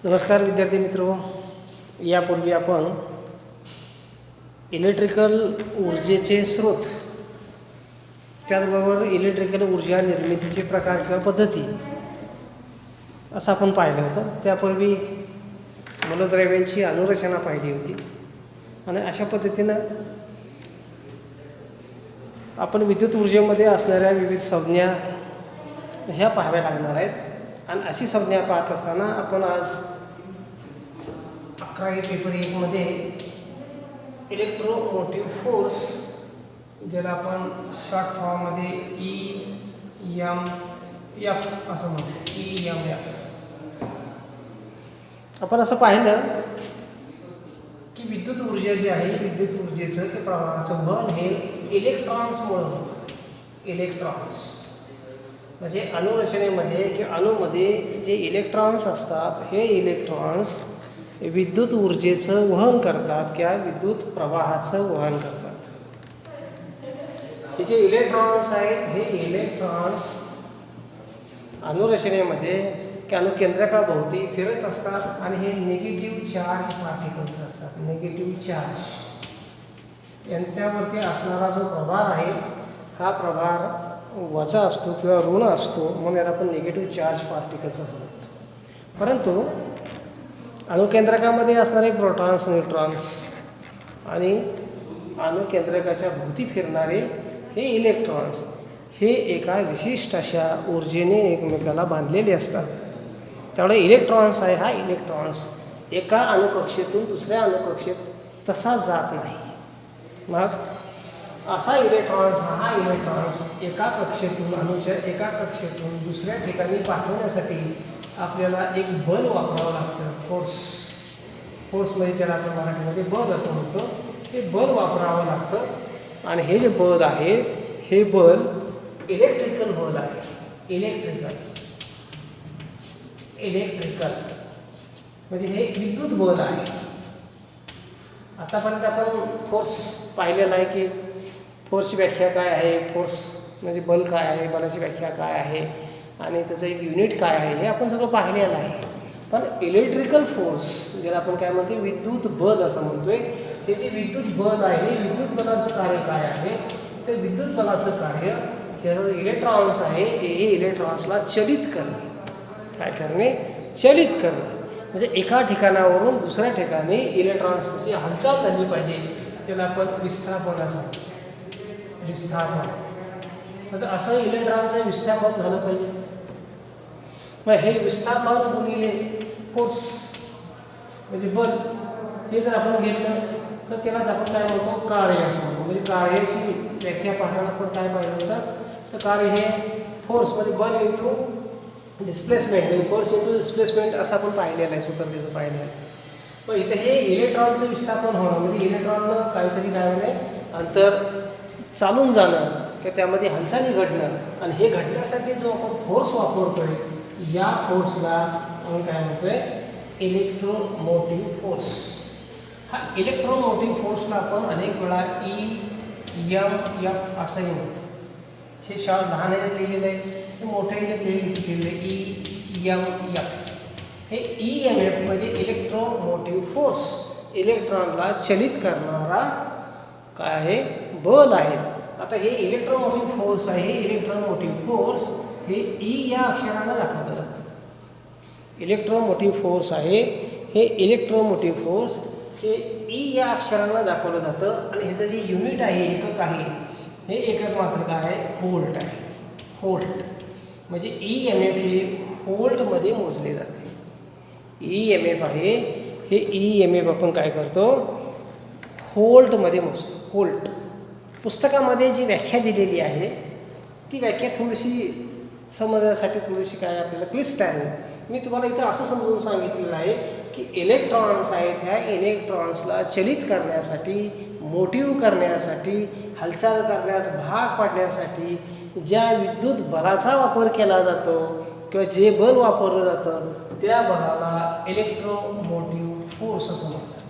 नमस्कार विद्यार्थी मित्रो. यापूर्वी आपण इलेक्ट्रिकल ऊर्जेचे स्रोत त्याचबरोबर इलेक्ट्रिकल ऊर्जा निर्मितीचे प्रकार किंवा पद्धती असं आपण पाहिलं होतं. त्यापूर्वी मूलद्रव्यांची अनुरचना पाहिली होती आणि अशा पद्धतीनं आपण विद्युत ऊर्जेमध्ये असणाऱ्या विविध संज्ञा ह्या पाहाव्या लागणार आहेत. आणि अशी संज्ञा पाहत असताना आपण आज 11वी पेपर 1 मध्ये इलेक्ट्रोमोटिव्ह फोर्स, ज्याला आपण शॉर्ट फॉर्ममध्ये EMF असं म्हणतो, EMF. आपण असं पाहिलं की विद्युत ऊर्जा जी आहे, विद्युत ऊर्जेचं ते प्रवाहाचं बल हे इलेक्ट्रॉन्समुळे होतं. इलेक्ट्रॉन्स म्हणजे अणुरचनेमध्ये किंवा अणूमध्ये जे इलेक्ट्रॉन्स असतात, हे इलेक्ट्रॉन्स विद्युत ऊर्जेचं वहन करतात किंवा विद्युत प्रवाहाचं वहन करतात. हे जे इलेक्ट्रॉन्स आहेत, हे इलेक्ट्रॉन्स अणुरचनेमध्ये किंवा अणुकेंद्रकाभोवती फिरत असतात आणि हे निगेटिव्ह चार्ज पार्टिकल्स असतात. निगेटिव्ह चार्ज यांच्यावरती असणारा जो प्रभार आहे, हा प्रभार वजा असतो किंवा ऋण असतो, म्हणून याला आपण निगेटिव्ह चार्ज पार्टिकल्स असं म्हणतो. परंतु अणुकेंद्रकामध्ये असणारे प्रोटॉन्स, न्यूट्रॉन्स आणि अणुकेंद्रकाच्या भोवती फिरणारे हे इलेक्ट्रॉन्स, हे एका विशिष्ट अशा ऊर्जेने एकमेकाला बांधलेले असतात. त्यामुळे इलेक्ट्रॉन्स आहे, हा इलेक्ट्रॉन्स एका अणुकक्षेतून दुसऱ्या अणुकक्षेत तसा जात नाही. मग असा इलेक्ट्रॉन्स, हा इलेक्ट्रॉन्स एका कक्षेतून, अणूच्या एका कक्षेतून दुसऱ्या ठिकाणी पाठवण्यासाठी आपल्याला एक बल वापरावं लागतं. फोर्स म्हणजे त्याला आपण मराठीमध्ये बल असं म्हणतो. हे बल वापरावं लागतं आणि हे जे बल आहे, हे बल इलेक्ट्रिकल बल आहे. इलेक्ट्रिकल म्हणजे हे विद्युत बल आहे. आतापर्यंत आपण फोर्स पाहिलेला आहे की फोर्सची व्याख्या काय आहे, फोर्स म्हणजे बल काय आहे, बलाची व्याख्या काय आहे आणि त्याचं एक युनिट काय आहे, हे आपण सगळं पाहिलेलं आहे. पण इलेक्ट्रिकल फोर्स, ज्याला आपण काय म्हणतो, विद्युत बल असं म्हणतोय, हे जे विद्युत बल आहे, विद्युत बलाचं कार्य काय आहे, ते विद्युत बलाचं कार्य हे इलेक्ट्रॉन्स आहे, हे इलेक्ट्रॉन्सला चलित करणे. काय करणे? चलित करणे. म्हणजे एका ठिकाणावरून दुसऱ्या ठिकाणी इलेक्ट्रॉन्सची हालचाल झाली पाहिजे, त्याला आपण विस्थापन असं. विस्थापन म्हणजे असं इलेक्ट्रॉनचं विस्थापन झालं पाहिजे. मग हे विस्थापन गुणिले फोर्स म्हणजे बल, हे जर आपण घेतलं तर त्यालाच आपण काय म्हणतो, कार्य असं म्हणतो. म्हणजे कार्याची व्याख्या पाहताना आपण काय पाहिलं होतं, तर कार्य हे फोर्स म्हणजे बल इंटू डिस्प्लेसमेंट, म्हणजे फोर्स इंटू डिस्प्लेसमेंट असं आपण पाहिलेलं आहे, सूत्र त्याचं पाहिलं आहे. मग इथं हे इलेक्ट्रॉनचं विस्थापन होणं म्हणजे इलेक्ट्रॉननं काहीतरी काय म्हणे अंतर चालून जाणं किंवा त्यामध्ये हालचाली घडणं, आणि हे घडण्यासाठी जो आपण फोर्स वापरतोय, या फोर्सला आपण काय म्हणतोय, इलेक्ट्रोमोटिव्ह फोर्स. हा इलेक्ट्रोमोटिव्ह फोर्सला आपण अनेक वेळा EMF असंही म्हणतो. हे लहान ह्याच्यात लिहिलेलं आहे, हे मोठ्या ह्याच्यात लिहिलेलं आहे EMF. हे EMF म्हणजे इलेक्ट्रोमोटिव्ह फोर्स, इलेक्ट्रॉनला चलित करणारा काय आहे, बल आहे. आता हे इलेक्ट्रोमोटिव्ह फोर्स आहे, हे इलेक्ट्रोमोटिव्ह फोर्स हे E या अक्षरानं दाखवलं जातं. इलेक्ट्रोमोटिव्ह फोर्स आहे, हे इलेक्ट्रोमोटिव्ह फोर्स हे E या अक्षरानं दाखवलं जातं. आणि ह्याचं जे युनिट आहे, एकक आहे, हे एकक मात्र काय आहे, व्होल्ट आहे. व्होल्ट म्हणजे EMF हे व्होल्टमध्ये मोजले जाते. EMF आहे, हे EMF आपण काय करतो, व्होल्टमध्ये मोजतो. व्होल्ट पुस्तकामध्ये जी व्याख्या दिलेली आहे, ती व्याख्या थोडीशी समजण्यासाठी थोडीशी काय आपल्याला क्लिष्ट आहे. मी तुम्हाला इथं असं समजून सांगितलेलं आहे की इलेक्ट्रॉन्स आहेत, ह्या इलेक्ट्रॉन्सला चलित करण्यासाठी, मोटिव्ह करण्यासाठी, हालचाल करण्यास भाग पाडण्यासाठी ज्या विद्युत बलाचा वापर केला जातो किंवा जे बल वापरलं जातं, त्या बलाला इलेक्ट्रोमोटिव्ह फोर्स असं म्हणतात.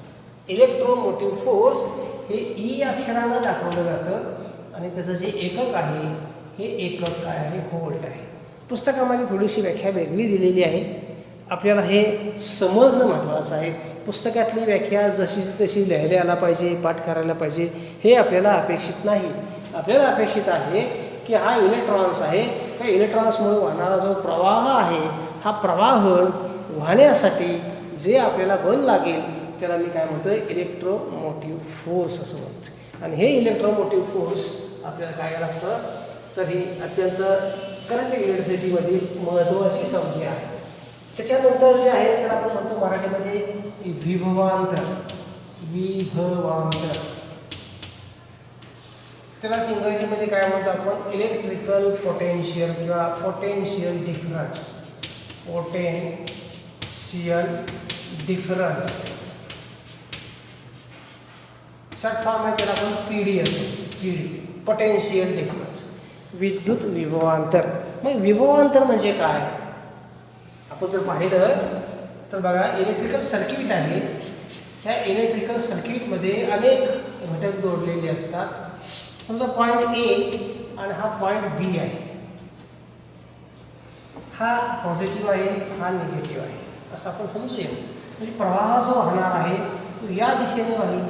इलेक्ट्रोमोटिव्ह फोर्स हे E अक्षरानं दाखवलं जातं आणि त्याचं जे एकक आहे, हे एकक काय आहे, व्होल्ट आहे. पुस्तकामध्ये थोडीशी व्याख्या वेगळी दिलेली आहे. आपल्याला हे समजणं महत्त्वाचं आहे. पुस्तकातली व्याख्या जशी तशी लिहायला यायला पाहिजे, पाठ करायला पाहिजे, हे आपल्याला अपेक्षित नाही. आपल्याला अपेक्षित आहे की हा इलेक्ट्रॉन्स आहे, त्या इलेक्ट्रॉन्समुळे वाहणारा जो प्रवाह आहे, हा प्रवाह वाहण्यासाठी जे आपल्याला बल लागेल त्याला मी काय म्हणतो आहे, इलेक्ट्रोमोटिव्ह फोर्स असं म्हणतो. आणि हे इलेक्ट्रोमोटिव्ह फोर्स आपल्याला काय लागतं, तर ही अत्यंत करंट इलेक्ट्रिसिटीमधील महत्त्वाची संज्ञा आहे. त्याच्यानंतर जे आहे त्याला आपण म्हणतो मराठीमध्ये विभवांतर. विभवांतर त्यालाच इंग्रजीमध्ये काय म्हणतो आपण, इलेक्ट्रिकल पोटेन्शियल किंवा potential difference. Potential difference short form आहे, त्याला आपण PD असेल. PD पोटेन्शियल डिफरन्स, विद्युत विभवांतर. मग विभवांतर म्हणजे काय आपण जर पाहिलं तर बघा, इलेक्ट्रिकल सर्किट आहे, ह्या इलेक्ट्रिकल सर्किटमध्ये अनेक घटक जोडलेले असतात. समजा पॉईंट A आणि हा पॉईंट B आहे, हा पॉझिटिव्ह आहे, हा निगेटिव्ह आहे असं आपण समजूया. म्हणजे प्रवाह जो वाहणार आहे तो या दिशेने वाहील.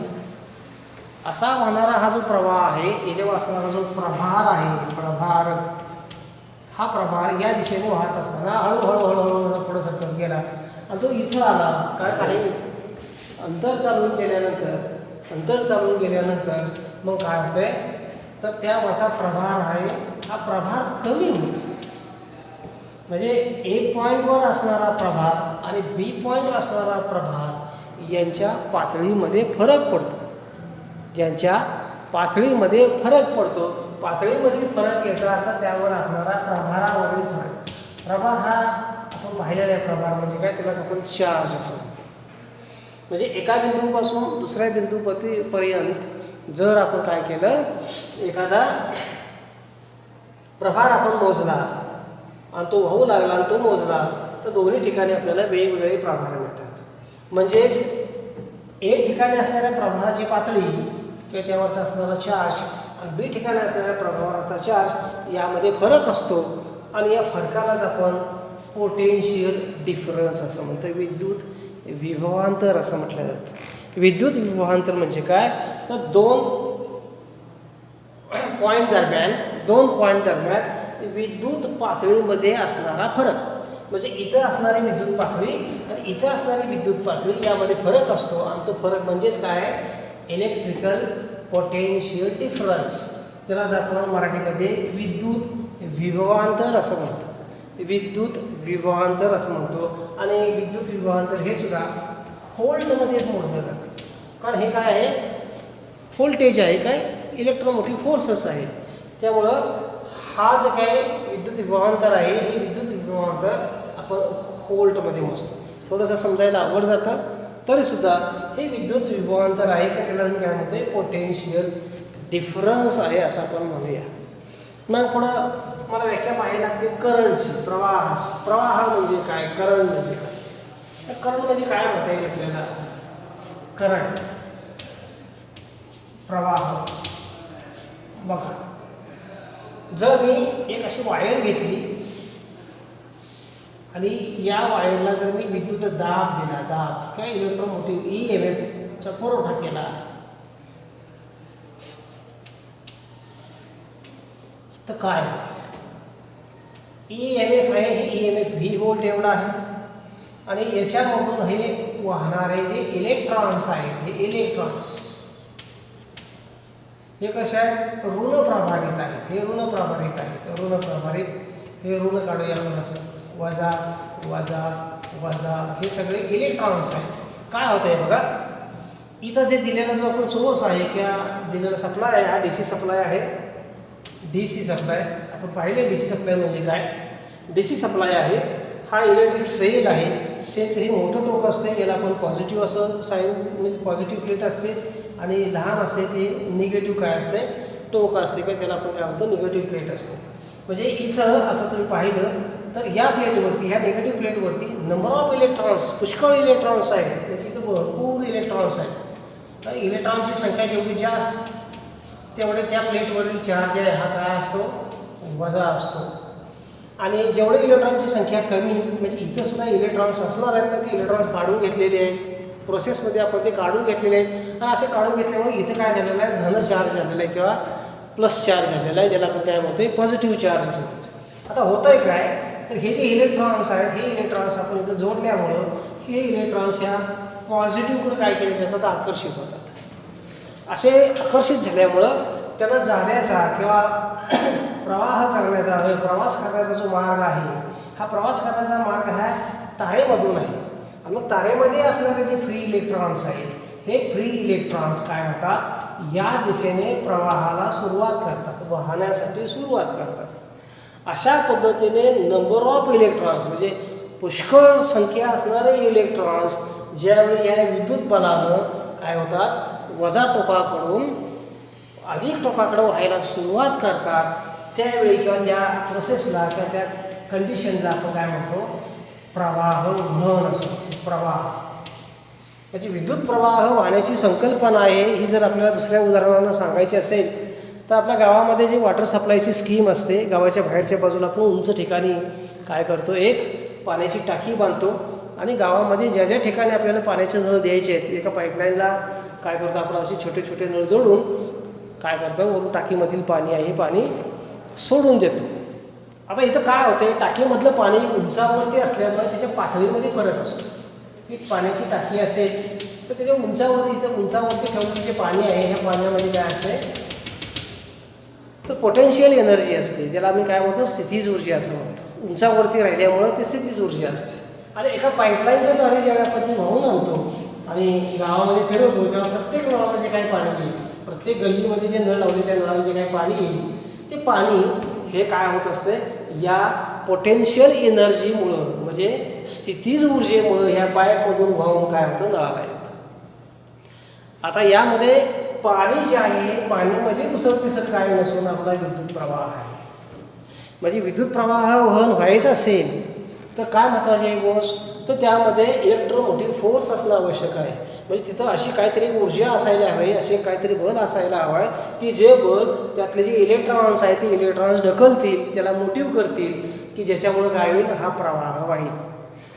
असा वाहणारा हा जो प्रवाह आहे, याच्यावर असणारा जो प्रभार आहे, प्रभार, हा प्रभार या दिशेने वाहत असताना हळूहळू हळूहळू पुढे सरकत गेला आणि तो इथं आला. काय काही अंतर चालून गेल्यानंतर मग काय होतंय, तर त्यावरचा प्रभार आहे, हा प्रभार कमी होतो. म्हणजे A पॉईंटवर असणारा प्रभार आणि B पॉईंटवर असणारा प्रभार यांच्या पातळीमध्ये फरक पडतो. पातळीमधील फरक याचा अर्थ त्यावर असणारा प्रभारावरील फरक. प्रभार हा आपण पाहिलेला आहे. प्रभार म्हणजे काय, त्यालाच आपण चार्ज असं म्हणतो. म्हणजे एका बिंदूपासून दुसऱ्या बिंदूपर्यंत जर आपण काय केलं, एखादा प्रभार आपण मोजला आणि तो वाहू लागला आणि तो मोजला, तर दोन्ही ठिकाणी आपल्याला वेगवेगळे प्रभार मिळतात. म्हणजेच A ठिकाणी असणाऱ्या प्रभाराची पातळी किंवा त्यावरचा असणारा चार्ज आणि B ठिकाणी असणाऱ्या प्रभाराचा चार्ज यामध्ये फरक असतो आणि या फरकालाच आपण पोटेन्शियल डिफरन्स असं म्हणतो. विद्युत विभवांतर असं म्हटलं जातं. विद्युत विभवांतर म्हणजे काय, तर दोन पॉईंट दरम्यान विद्युत पातळीमध्ये असणारा फरक. म्हणजे इथं असणारी विद्युत पातळी आणि इथं असणारी विद्युत पातळी यामध्ये फरक असतो आणि तो फरक म्हणजेच काय, इलेक्ट्रिकल पोटेन्शियल डिफरन्स. त्यालाच आपण मराठीमध्ये विद्युत विभवांतर असं म्हणतो. आणि विद्युत विभवांतर हे सुद्धा व्होल्टमध्येच मोजलं जातं. कारण हे काय आहे, व्होल्टेज आहे, काय इलेक्ट्रोमोटिव्ह फोर्सच आहे. त्यामुळं हा जे काय विद्युत विभवांतर आहे, हे विद्युत विभवांतर आपण व्होल्टमध्ये मोजतो. थोडंसं समजायला अवघड जातं, तरीसुद्धा हे विद्युत विभवांतर आहे का, त्याला मी काय म्हणतोय, पोटेन्शियल डिफरन्स आहे असं आपण म्हणूया. मग पुढं मला व्याख्या पाहायला लागते करंटची, प्रवाहाची. प्रवाह म्हणजे काय, करंट म्हणजे काय. करंट म्हणजे काय म्हणता येईल आपल्याला, करंट प्रवाह. बघा, जर मी एक अशी वायर घेतली आणि या वायरला जर मी विद्युत दाब दिला, दाब किंवा इलेक्ट्रोमोटिव्ह EMFचा पुरवठा केला, तर काय EMF आहे, हे EMF V व्होल्ट एवढा आहे आणि याच्यामधून हे वाहणारे जे इलेक्ट्रॉन्स आहेत, हे इलेक्ट्रॉन्स हे कसे आहेत, ऋण प्रभारित आहेत. हे ऋण काढूया आपण असं, वजा वजा वजा, हे सगळे इलेक्ट्रॉन्स आहेत. काय होतं आहे बघा, इथं जे दिलेला जो आपण सोर्स आहे किंवा दिलेला सप्लाय आहे, हा DC सप्लाय आहे. DC सप्लाय आपण पाहिले, DC सप्लाय म्हणजे काय, DC सप्लाय आहे. हा इलेक्ट्रिक सेल आहे. सेलचं हे मोठं टोक असते, याला आपण पॉझिटिव्ह असं साईन म्हणजे पॉझिटिव्ह प्लेट असते आणि लहान असते ते निगेटिव्ह काय असते, टोक असते काय, त्याला आपण काय म्हणतो, निगेटिव्ह प्लेट असते. म्हणजे इथं आता तुम्ही पाहिलं तर या प्लेटवरती, ह्या निगेटिव्ह प्लेटवरती नंबर ऑफ इलेक्ट्रॉन्स, पुष्कळ इलेक्ट्रॉन्स आहेत. म्हणजे इथं भरपूर इलेक्ट्रॉन्स आहेत. इलेक्ट्रॉनची संख्या जेवढी जास्त तेवढे त्या प्लेटवरील चार्ज आहे हा काय असतो, वजा असतो. आणि जेवढे इलेक्ट्रॉनची संख्या कमी, म्हणजे इथं सुद्धा इलेक्ट्रॉन्स असणार आहेत ना, ते इलेक्ट्रॉन्स काढून घेतलेले आहेत प्रोसेसमध्ये, आपण ते काढून घेतलेले आहेत. आणि असे काढून घेतल्यामुळे इथं काय झालेलं आहे, धन चार्ज झालेला आहे किंवा प्लस चार्ज झालेला आहे, ज्याला आपण काय म्हणतो पॉझिटिव्ह चार्ज असं म्हणतो. आता होतं आहे काय, तर हे जे इलेक्ट्रॉन्स आहेत, हे इलेक्ट्रॉन्स आपण इथं जोडल्यामुळं हे इलेक्ट्रॉन्स ह्या पॉझिटिव्हकडे काय केले जातात, आकर्षित होतात. असे आकर्षित झाल्यामुळं त्यांना जाण्याचा किंवा प्रवास करण्याचा जो मार्ग आहे, हा प्रवास करण्याचा मार्ग हा तारेमधून आहे. आणि मग तारेमध्ये असणारे जे फ्री इलेक्ट्रॉन्स आहेत, हे फ्री इलेक्ट्रॉन्स काय होतात, या दिशेने प्रवाहाला सुरुवात करतात, वाहण्यासाठी सुरुवात करतात. अशा पद्धतीने नंबर ऑफ इलेक्ट्रॉन्स म्हणजे पुष्कळ संख्या असणारे इलेक्ट्रॉन्स ज्यावेळी या विद्युत बलानं काय होतात, वजा टोकाकडून अधिक टोकाकडे व्हायला सुरुवात करतात, त्यावेळी किंवा त्या प्रोसेसला किंवा त्या कंडिशनला आपण काय म्हणतो, प्रवाह वहन असं. प्रवाह म्हणजे विद्युत प्रवाह वाहण्याची संकल्पना आहे. ही जर आपल्याला दुसऱ्या उदाहरणानं सांगायची असेल तर आपल्या गावामध्ये जी वॉटर सप्लायची स्कीम असते, गावाच्या बाहेरच्या बाजूला आपण उंच ठिकाणी काय करतो, एक पाण्याची टाकी बांधतो आणि गावामध्ये ज्या ज्या ठिकाणी आपल्याला पाण्याचे नळ द्यायचे आहेत, एका पाईपलाईनला काय करतो आपण, असे छोटे छोटे नळ जोडून काय करतो, वरून टाकीमधील पाणी आहे पाणी सोडून देतो. आता इथं काय होते, टाकीमधलं पाणी उंचावरती असल्यामुळे त्याच्या पातळीमध्ये फरक असतो. ही पाण्याची टाकी असेल तर त्याच्या उंचावरती, इथं उंचावरती ठेवलेलं जे पाणी आहे, ह्या पाण्यामध्ये काय असते, तर पोटेन्शियल एनर्जी असते, ज्याला आम्ही काय म्हणतो स्थितीज ऊर्जा असं म्हणतो. उंचावरती राहिल्यामुळं ती स्थितीज ऊर्जा असते. आणि एका पाईपलाईनच्या द्वारे ज्यावेळी आपण ती वाहून आणतो आणि गावामध्ये फिरवतो, तेव्हा प्रत्येक नळाला जे काही पाणी येईल, प्रत्येक गल्लीमध्ये जे नळ लावले त्या नळाला जे काही पाणी येईल, ते पाणी हे काय होत असते, या पोटेन्शियल एनर्जीमुळं म्हणजे स्थितीज ऊर्जेमुळं ह्या पाईपमधून वाहून काय होतं, नळाला येतं. आता यामध्ये पाणी जे आहे, पाणी म्हणजे दुसरं तिसरं काय नसून आपला विद्युत प्रवाह आहे. म्हणजे विद्युत प्रवाह वहन व्हायचं असेल तर काय महत्त्वाची आहे गोष्ट, तर त्यामध्ये इलेक्ट्रोमोटिव्ह फोर्स असणं आवश्यक आहे. म्हणजे तिथं अशी काहीतरी ऊर्जा असायला हवी, असे काहीतरी बल असायला हवं आहे की जे बल त्यातले जे इलेक्ट्रॉन्स आहेत ते इलेक्ट्रॉन्स ढकलतील, त्याला मोटिव्ह करतील, की ज्याच्यामुळं काय होईल, हा प्रवाह वाहील.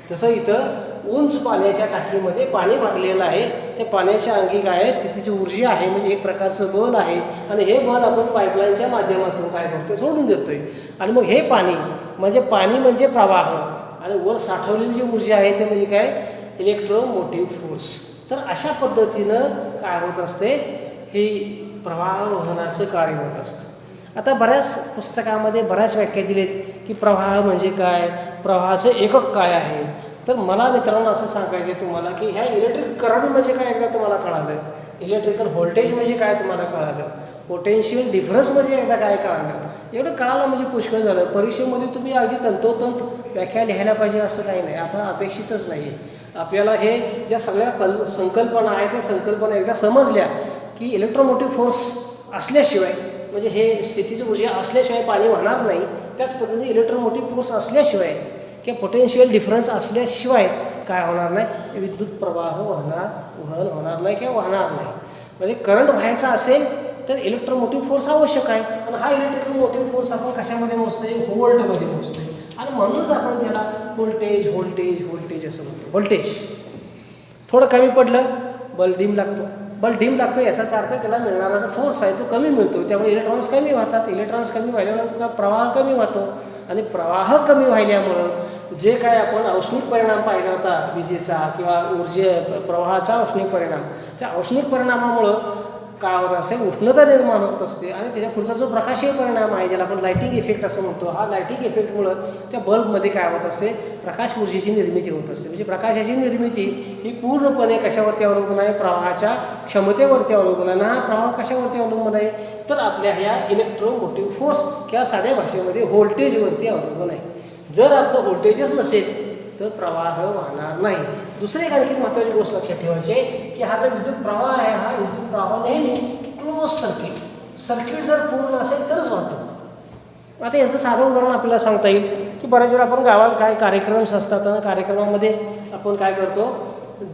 जसं इथं उंच पाण्याच्या टाकीमध्ये पाणी भरलेलं आहे, त्या पाण्याच्या अंगी काय आहे, स्थितीची ऊर्जा आहे, म्हणजे एक प्रकारचं बल आहे. आणि हे बल आपण पाईपलाईनच्या माध्यमातून काय करतोय, सोडून देतोय. आणि मग हे पाणी म्हणजे प्रवाह, आणि वर साठवलेली जी ऊर्जा आहे ते म्हणजे काय, इलेक्ट्रोमोटिव्ह फोर्स. तर अशा पद्धतीनं काय होत असते, हे प्रवाह वहनाचं कार्य होत असतं. आता बऱ्याच पुस्तकामध्ये बऱ्याच व्याख्या दिलेत की प्रवाह म्हणजे काय, प्रवाहाचं एकक काय आहे. तर मला मित्रांनो असं सांगायचं आहे तुम्हाला की ह्या इलेक्ट्रिक करंट म्हणजे काय एकदा तुम्हाला कळालं, इलेक्ट्रिकल व्होल्टेज म्हणजे काय तुम्हाला कळालं, पोटेन्शियल डिफरन्स म्हणजे एकदा काय कळालं. एवढं कळालं म्हणजे पुष्कळ झालं. परीक्षेमध्ये तुम्ही अगदी तंतोतंत व्याख्या लिहायला पाहिजे असं काही नाही, आपण अपेक्षितच नाही आहे. आपल्याला हे ज्या सगळ्या संकल्पना आहेत त्या संकल्पना एकदा समजल्या की इलेक्ट्रोमोटिव्ह फोर्स असल्याशिवाय, म्हणजे हे स्थितीची ऊर्जा असल्याशिवाय पाणी वाहणार नाही, त्याच पद्धतीने इलेक्ट्रोमोटिव्ह फोर्स असल्याशिवाय किंवा पोटेन्शियल डिफरन्स असल्याशिवाय काय होणार नाही, विद्युत प्रवाह वहन होणार नाही किंवा वाहणार नाही. म्हणजे करंट व्हायचा असेल तर इलेक्ट्रोमोटिव्ह फोर्स आवश्यक आहे. आणि हा इलेक्ट्रोमोटिव्ह फोर्स आपण कशामध्ये मोजतोय, व्होल्टमध्ये मोजतोय. आणि म्हणूनच आपण त्याला व्होल्टेज असं म्हणतो. व्होल्टेज थोडं कमी पडलं बल्ब डिम लागतो याचाच अर्थ त्याला मिळणारा जो फोर्स आहे तो कमी मिळतो, त्यामुळे इलेक्ट्रॉन्स कमी वाहतात. इलेक्ट्रॉन्स कमी वाहिल्यामुळे प्रवाह कमी वाहतो, आणि प्रवाह कमी वाहिल्यामुळं जे काय आपण औष्णिक परिणाम पाहिला होता विजेचा किंवा प्रवाहाचा औष्णिक परिणाम, त्या औष्णिक परिणामामुळं काय होत असेल, उष्णता निर्माण होत असते. आणि त्याच्या पुढचा जो प्रकाशीय परिणाम आहे, ज्याला आपण लायटिंग इफेक्ट असं म्हणतो, हा लायटिंग इफेक्टमुळं त्या बल्बमध्ये काय होत असते, प्रकाश ऊर्जेची निर्मिती होत असते. म्हणजे प्रकाशाची निर्मिती ही पूर्णपणे कशावरती अवलंबून आहे, प्रवाहाच्या क्षमतेवरती अवलंबून आहे. हा प्रवाह कशावरती अवलंबून आहे, तर आपल्या ह्या इलेक्ट्रोमोटिव्ह फोर्स किंवा साध्या भाषेमध्ये व्होल्टेजवरती अवलंबून आहे. जर आपलं व्होल्टेजच नसेल तर प्रवाह वाहणार नाही. दुसरी एक आणखी महत्त्वाची गोष्ट लक्षात ठेवायची आहे की हा जो विद्युत प्रवाह आहे, हा विद्युत प्रवाह नेहमी क्लोज सर्किट जर पूर्ण असेल तरच वाहतो. आता याचं साधं उदाहरण आपल्याला सांगता येईल की बऱ्याच वेळा आपण गावात काय कार्यक्रम असतात आणि कार्यक्रमामध्ये आपण काय करतो,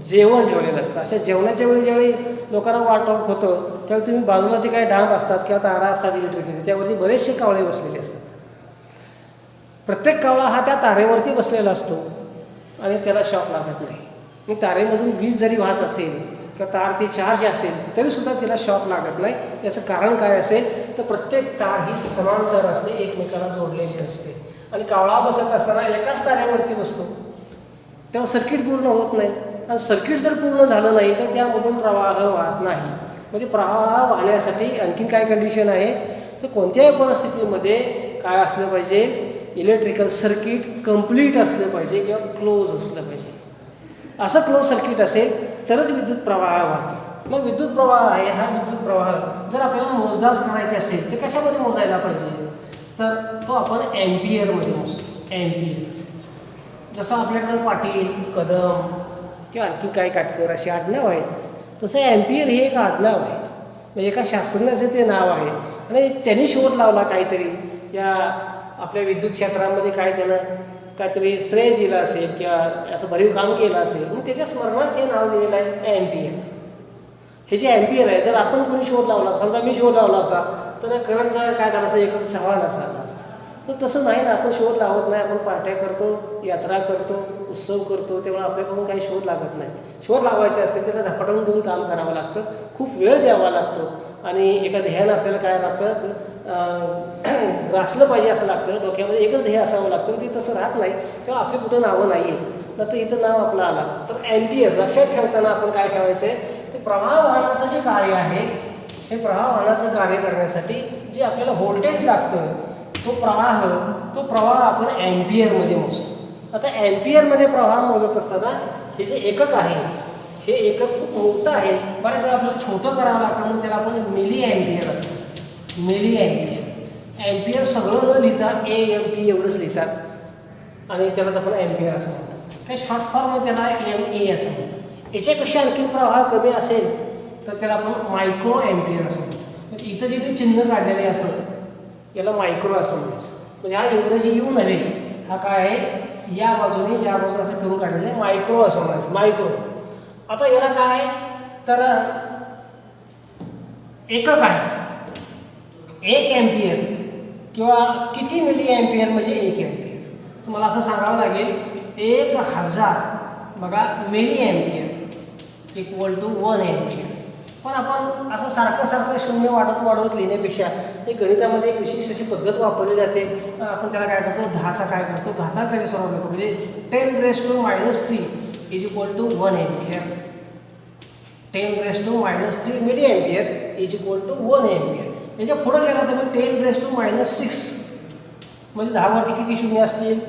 जेवण ठेवलेलं असतं. अशा जेवणाच्या वेळी ज्यावेळी लोकांना वाटप होतं त्यावेळी तुम्ही बाजूला जे काही डांब असतात किंवा तारा असतात इलेक्ट्रिकचे, त्यावरती बरेचसे कावळे बसलेले असतात. प्रत्येक कावळा हा त्या तारेवरती बसलेला असतो आणि त्याला शॉक लागत नाही. मग तारेमधून वीज जरी वाहत असेल किंवा तार ती चार्ज असेल तरीसुद्धा तिला शॉक लागत नाही. याचं कारण काय असेल तर प्रत्येक तार ही समांतर असते, एकमेकाला जोडलेली असते. आणि कावळा बसत असताना एकाच तारेवरती बसतो, तेव्हा सर्किट पूर्ण होत नाही. आणि सर्किट जर पूर्ण झालं नाही तर त्यामधून प्रवाह वाहत नाही. म्हणजे प्रवाह वाहण्यासाठी आणखीन काय कंडिशन आहे तर कोणत्याही परिस्थितीमध्ये काय असलं पाहिजे, इलेक्ट्रिकल सर्किट कंप्लीट असलं पाहिजे किंवा क्लोज असलं पाहिजे. असं क्लोज सर्किट असेल तरच विद्युत प्रवाह वाहतो. मग विद्युत प्रवाह आहे, हा विद्युत प्रवाह जर आपल्याला मोजदाद करायचे असेल तर कशामध्ये मोजायला पाहिजे तर तो आपण ॲम्पियरमध्ये मोजतो. ॲम्पियर, जसं आपल्याकडं पाटील, कदम किंवा आणखी काही काटकर अशी आडनाव आहेत, तसं ॲम्पियर हे एक आडनाव आहे. म्हणजे एका शास्त्रज्ञाचं ते नाव आहे आणि त्यांनी शोध लावला काहीतरी या आपल्या विद्युत क्षेत्रामध्ये, काय त्यानं काहीतरी श्रेय दिलं असेल किंवा असं भरीव काम केलं असेल, मग त्याच्या स्मरणात हे नाव दिलेलं आहे ॲम्पियर. हे जे ॲम्पियर आहे, जर आपण कोणी शोध लावला, समजा मी शोध लावला असा तर करंटचा काय झाला असं एकक सवाल असा आला असता. पण तसं नाही ना, आपण शोध लावत नाही. आपण पार्ट्या करतो, यात्रा करतो, उत्सव करतो, तेव्हा आपल्याकडून काही शोध लागत नाही. शोध लावायचे असते त्याला झपाटून देऊन काम करावं लागतं, खूप वेळ द्यावा लागतो आणि एका ध्येयानं आपल्याला काय लागतं ग्रासलं पाहिजे असं लागतं. डोक्यामध्ये एकच ध्येय असावं लागतं, ते तसं राहत नाही. तेव्हा आपली कुठं नावं नाही आहेत, नंतर इथं नाव आपलं आलं असतं. तर ॲम्पियर लक्षात ठेवताना आपण काय ठेवायचं आहे ते प्रवाह वाहनाचं जे कार्य आहे, हे प्रवाह वाहनाचं कार्य करण्यासाठी जे आपल्याला व्होल्टेज लागतं तो प्रवाह आपण ॲम्पियरमध्ये मोजतो. आता ॲम्पियरमध्ये प्रवाह मोजत असताना हे जे एकक आहे हे एकक खूप मोठं आहे. बऱ्याच वेळा आपल्याला छोटं करावं लागतं, मग त्याला आपण मिली ॲम्पियर असतो. Milli ampere. ॲम्पियर सगळं न लिहिता AMP एवढंच लिहितात आणि त्यालाच आपण ॲम्पियर असं म्हणतो. काही शॉर्ट फॉर्ममध्ये त्याला MA असं म्हणतो. याच्यापेक्षा आणखी प्रवाह कमी असेल तर त्याला आपण मायक्रो ॲम्पियर असं म्हणतो. म्हणजे इथं जे मी चिन्ह काढलेले असं याला मायक्रो असं म्हणायचं. म्हणजे हा इंग्रजी यू नव्हे, हा काय आहे या बाजूने असं करून काढलेलं आहे, मायक्रो असं म्हणायचं. मायक्रो. आता याला काय तर एकक आहे 1 ॲम्पियर किंवा किती मिली ॲम्पियर म्हणजे 1 ॲम्पियर. तुम्हाला असं सांगावं लागेल 1000 बघा milli ampere equal to 1 ampere. पण आपण असं सारखं शून्य वाढवत लिहिण्यापेक्षा एक गणितामध्ये एक विशेष अशी पद्धत वापरली जाते. आपण त्याला काय करतो 10चा काय करतो घातांकाच्या स्वरूपात करतो. म्हणजे 10⁻³ is equal to 1 ampere. 10⁻³ milli ampere is equal to 1 ampere. याच्या पुढं गेला तर मी 10⁻⁶ म्हणजे 10 वरती किती शून्य असतील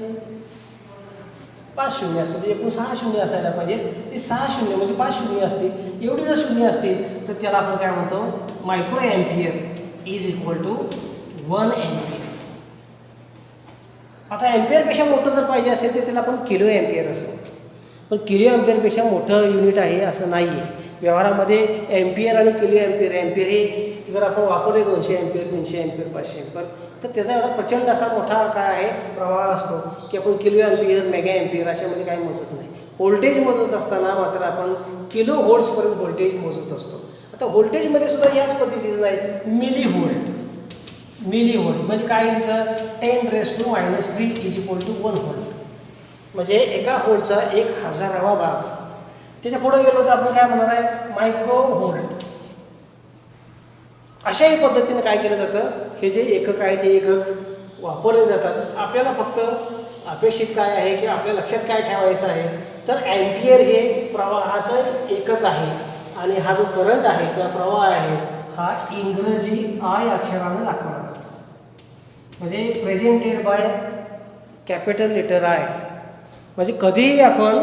5 शून्य असतील. म्हणजे एकूण 6 शून्य असायला पाहिजे. ते 6 शून्य म्हणजे 5 शून्य असतील. एवढी जर शून्य असतील तर त्याला आपण काय म्हणतो micro ampere is equal to 1 ampere. आता ॲम्पियरपेक्षा मोठं जर पाहिजे असेल तर त्याला आपण किलो ॲम्पियर असं म्हणतो. पण किलो ॲम्पियरपेक्षा मोठं युनिट आहे असं नाही आहे. व्यवहारामध्ये ॲम्पियर आणि किलो ॲम्पियर हे जर आपण वापरले 200 ॲम्पियर 300 ॲम्पियर 500 ॲम्पियर तर त्याचा एवढा प्रचंड असा मोठा काय आहे प्रवाह असतो की आपण किलो ॲम्पियर मेगा ॲम्पियर अशामध्ये काही मोजत नाही. व्होल्टेज मोजत असताना मात्र आपण किलो व्होल्ट्सपर्यंत व्होल्टेज मोजत असतो. आता व्होल्टेजमध्ये सुद्धा याच पद्धतीचं नाही मिली व्होल्ट म्हणजे काय लिहितं 10⁻³ इज इक्वल टू 1 व्होल्ट. म्हणजे एका व्होल्टचा 1000वा भाग. त्याच्या पुढे गेलो तर आपण काय म्हणणार आहे मायक्रो व्होल्ट. अशाही पद्धतीने काय केलं जातं हे जे एकक आहेत हे एकक वापरले जातात. आपल्याला फक्त अपेक्षित काय आहे की आपल्या लक्षात काय ठेवायचं आहे तर ॲम्पियर हे प्रवाहाचं एकक आहे आणि हा जो करंट आहे किंवा प्रवाह आहे हा इंग्रजी आय अक्षराने दाखवला जातो. म्हणजे presented by capital letter I. म्हणजे कधीही आपण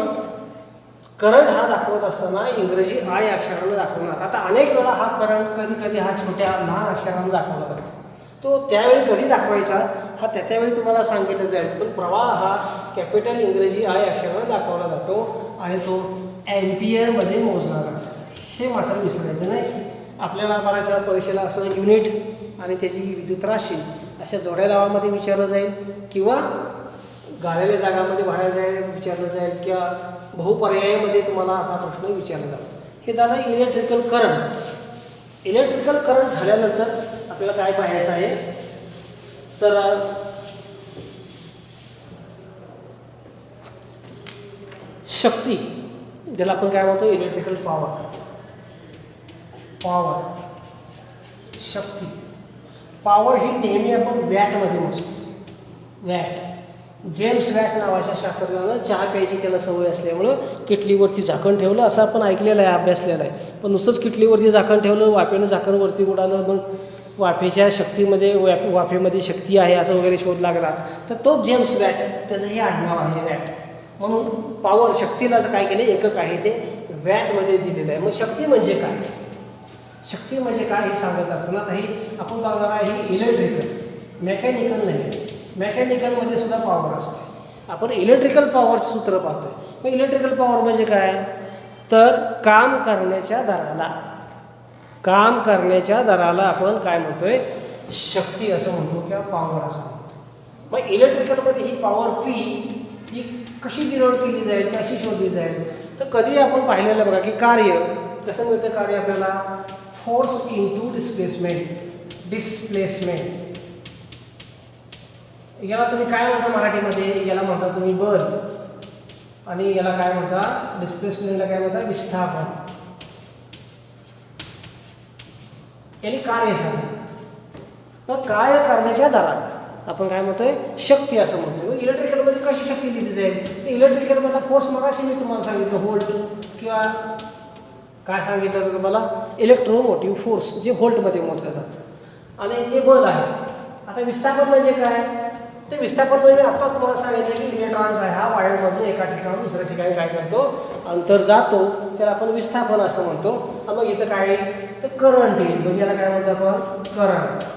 करंट हा दाखवत असताना इंग्रजी आय अक्षरानं दाखवणार. आता अनेक वेळा हा करंट कधी हा छोट्या लहान अक्षरानं दाखवला जातो. तो त्यावेळी कधी दाखवायचा हा त्यावेळी तुम्हाला सांगितलं जाईल. पण प्रवाह हा कॅपिटल इंग्रजी आय अक्षरानं दाखवला जातो आणि तो ॲम्पियरमध्ये मोजला जातो. हे मात्र विसरायचं नाही. आपल्याला बऱ्याच वेळा परीक्षेला असं युनिट आणि त्याची विद्युत राशी अशा जोड्या लावामध्ये विचारलं जाईल किंवा गाळलेल्या जागामध्ये विचारलं जाईल किंवा बहुपर्यायामध्ये तुम्हाला असा प्रश्न विचारला जातो. हे झालं इलेक्ट्रिकल करंट. इलेक्ट्रिकल करंट झाल्यानंतर आपल्याला काय पाहायचं आहे तर शक्ती, ज्याला आपण काय म्हणतो इलेक्ट्रिकल पॉवर, शक्ती. पॉवर ही नेहमी आपण वॅटमध्ये मोजतो. वॅट, जेम्स वॅट नावाच्या शास्त्रज्ञानं चहा प्यायची त्याला सवय असल्यामुळं किटलीवरती झाकण ठेवलं, असं आपण ऐकलेलं आहे, अभ्यासलेलं आहे. पण नुसतंच किटलीवरती झाकण ठेवलं, वाफेनं झाकण वरती उडालं, मग वाफेच्या शक्तीमध्ये वाफेमध्ये शक्ती आहे असं वगैरे शोध लागला, तर तो जेम्स वॅट, त्याचं हे आडनाव आहे वॅट. म्हणून पॉवर, शक्तीला काय केलं, एकक आहे ते वॅटमध्ये दिलेलं आहे. मग शक्ती म्हणजे काय, शक्ती म्हणजे काय हे सांगत असताना आता ही आपण बघणार आहे ही इलेक्ट्रिकल, मेकॅनिकल नाही. मेकॅनिकलमध्ये सुद्धा पॉवर असते. आपण इलेक्ट्रिकल पॉवरचं सूत्र पाहतोय. मग इलेक्ट्रिकल पॉवर म्हणजे काय, तर काम करण्याच्या दराला आपण काय म्हणतोय, शक्ती असं म्हणतो किंवा पॉवर असं म्हणतो. मग इलेक्ट्रिकलमध्ये ही पॉवर पी ही कशी डिनोट केली जाईल, कशी शोधली जाईल, तर कधी आपण पाहिलेलं बघा की कार्य कसं मिळतं, कार्य आपल्याला फोर्स इंटू डिस्प्लेसमेंट. याला तुम्ही काय म्हणता मराठीमध्ये, याला म्हणता तुम्ही बल, आणि याला काय म्हणता, डिस्प्लेसमेंटला काय म्हणता, विस्थापन. याने कार्य सांगतात. मग कार्य करण्याच्या दराला आपण काय म्हणतोय, शक्ती असं म्हणतो. इलेक्ट्रिकलमध्ये कशी शक्ती लिहिली जाईल, तर इलेक्ट्रिकलमधला फोर्स मगाशी मी तुम्हाला सांगितलं व्होल्ट, किंवा काय सांगितलं तर तुम्हाला इलेक्ट्रोमोटिव्ह फोर्स, जे व्होल्टमध्ये मोजलं जातं, आणि ते बल आहे. आता विस्थापन म्हणजे काय, ते विस्थापन म्हणजे आत्ताच तुम्हाला सांगितलं की इलेक्ट्रॉन्स आहे हा वायरमधून एका ठिकाणी दुसऱ्या ठिकाणी काय करतो, अंतर जातो, त्याला आपण विस्थापन असं म्हणतो. मग इथं काय, तर करंट येईल, म्हणजे याला काय म्हणतो आपण, करंट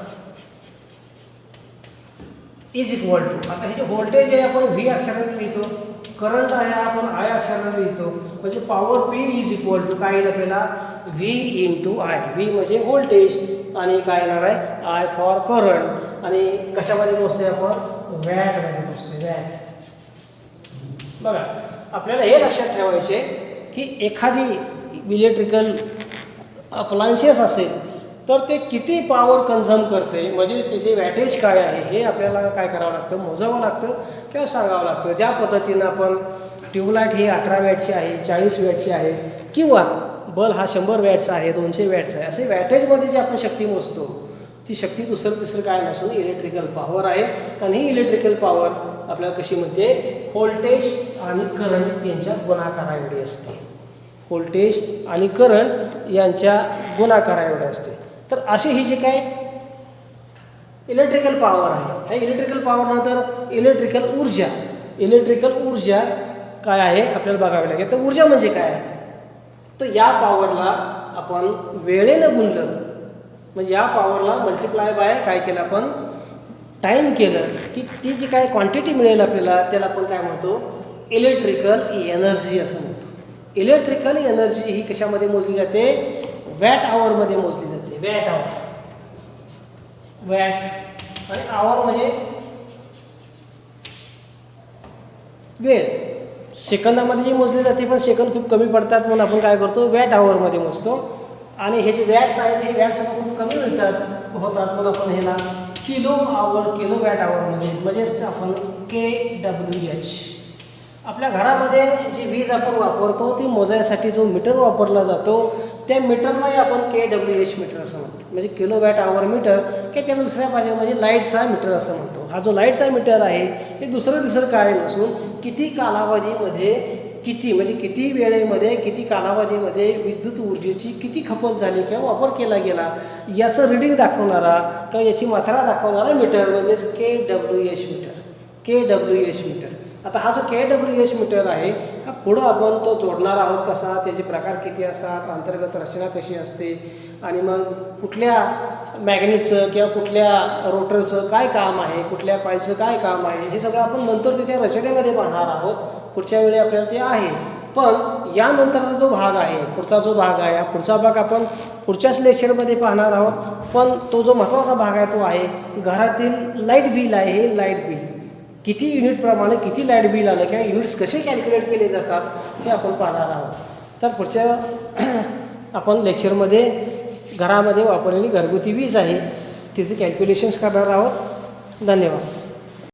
इज इक्वल टू, आता हे जे व्होल्टेज आहे आपण व्ही अक्षराने लिहितो, करंट आहे आपण आय अक्षराने लिहितो, म्हणजे power P is equal to काय येईल आपल्याला, व्ही इंटू आय. व्ही म्हणजे व्होल्टेज, आणि काय येणार आहे, आय फॉर करंट. आणि कशामध्ये मोजते आपण, वॅटमध्ये मोजते, वॅट. बघा, आपल्याला हे लक्षात ठेवायचे की एखादी इलेक्ट्रिकल अप्लायन्सेस असेल तर ते किती पॉवर कन्झ्युम करते, म्हणजे त्याचे वॅटेज काय आहे हे आपल्याला काय करावं लागतं, मोजावं लागतं किंवा सांगावं लागतं. ज्या पद्धतीनं आपण ट्यूबलाईट ही 18 वॅटची आहे, 40 वॅटची आहे, किंवा बल हा 100 वॅटचा आहे, 200 वॅटचा आहे, असे वॅटेजमध्ये जी आपण शक्ती मोजतो, ती शक्ती दुसरं काय नसून इलेक्ट्रिकल पॉवर आहे. आणि ही इलेक्ट्रिकल पॉवर आपल्याला कशी म्हणते, व्होल्टेज आणि करंट यांच्या गुणाकाराएवढी असते. व्होल्टेज आणि करंट यांच्या गुणाकाराएवढी असते. तर अशी ही जी काय इलेक्ट्रिकल पॉवर आहे, ह्या इलेक्ट्रिकल पॉवरनंतर इलेक्ट्रिकल ऊर्जा काय आहे आपल्याला बघावी लागेल. तर ऊर्जा म्हणजे काय, तर या पॉवरला आपण वेळेनं गुणलं, म्हणजे या पॉवरला मल्टिप्लाय बाय काय केलं आपण, टाईम केलं, की ती जी काय क्वांटिटी मिळेल आपल्याला त्याला आपण काय म्हणतो, इलेक्ट्रिकल एनर्जी असं म्हणतो. इलेक्ट्रिकल एनर्जी ही कशामध्ये मोजली जाते, वॅट आवरमध्ये मोजली जाते. वॅट आवर, वॅट, आणि आवर म्हणजे वेळ. सेकंदामध्ये जी मोजली जाते पण सेकंद खूप कमी पडतात, म्हणून आपण काय करतो, वॅट आवरमध्ये मोजतो. आणि हे जे वॅट्स आहेत हे वॅट्स खूप कमी होतात, पण आपण ह्याला किलो वॅट आवरमध्ये, म्हणजेच आपण KWH. आपल्या घरामध्ये जी वीज आपण वापरतो ती मोजायसाठी जो मीटर वापरला जातो त्या मीटरलाही आपण KWH मीटर असं म्हणतो, म्हणजे किलो वॅट आवर मीटर, की त्याला दुसऱ्या बाजूला म्हणजे लाईटचा मीटर असं म्हणतो. हा जो लाईटचा मीटर आहे हे दुसरं काय नसून किती कालावधीमध्ये म्हणजे किती वेळेमध्ये किती कालावधीमध्ये विद्युत ऊर्जेची किती खपत झाली किंवा वापर केला गेला याचं रिडिंग दाखवणारा किंवा याची मात्रा दाखवणारा मीटर म्हणजेच KWH मीटर. आता हा जो KWH मीटर आहे हा पुढं आपण तो जोडणार आहोत कसा, त्याचे प्रकार किती असतात, अंतर्गत रचना कशी असते, आणि मग कुठल्या मॅग्नेटचं किंवा कुठल्या रोटरचं काय काम आहे, कुठल्या कॉईलचं काय काम आहे, हे सगळं आपण नंतर त्याच्या रचनेमध्ये पाहणार आहोत. पुढच्या वेळी आपल्याला ते आहे. पण यानंतरचा जो भाग आहे, पुढचा जो भाग आहे, हा पुढचा भाग आपण पुढच्याच लेक्चरमध्ये पाहणार आहोत. पण तो जो महत्त्वाचा भाग आहे तो आहे घरातील लाईट बिल आहे. हे लाईट बिल किती युनिटप्रमाणे किती लाईट बिल आलं किंवा युनिट्स कसे कॅल्क्युलेट केले जातात हे आपण पाहणार आहोत. तर पुढच्या आपण लेक्चरमध्ये घरामध्ये वापरलेली घरगुती वीज आहे तिचे कॅल्क्युलेशन्स करणार आहोत. धन्यवाद.